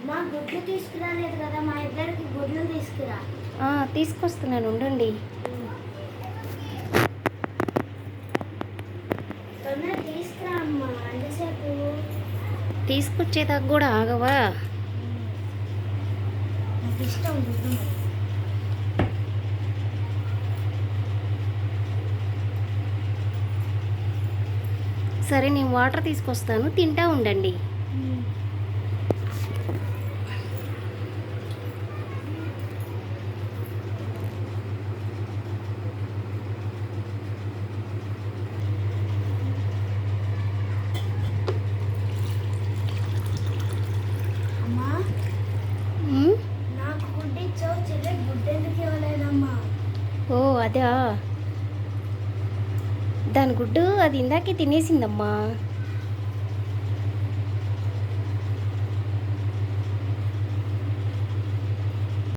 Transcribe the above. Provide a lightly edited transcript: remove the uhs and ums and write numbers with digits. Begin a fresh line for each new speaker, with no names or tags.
మా గుడ్లు తీసుకురాలేదు కదా, మా ఇద్దరికి గుడ్లు తీసుకురా.
తీసుకొస్తున్నాను, ఉండండి.
తొందరగా తీసుకురా అమ్మా, ఎంతసేపు?
తీసుకొచ్చేదాకా కూడా ఆగవా?
నాకు ఇష్టం గుడ్డు.
సరే, నేను వాటర్ తీసుకొస్తాను, తింటా ఉండండి.
అమ్మా,
ఉమ్,
నాకు గుడ్డు ఇచ్చావు, చెల్లె గుడ్డు ఎందుకు ఇవ్వలేదమ్మా?
ఓ అదా, దాని గుడ్డు అది ఇందాకే తినేసిందమ్మా.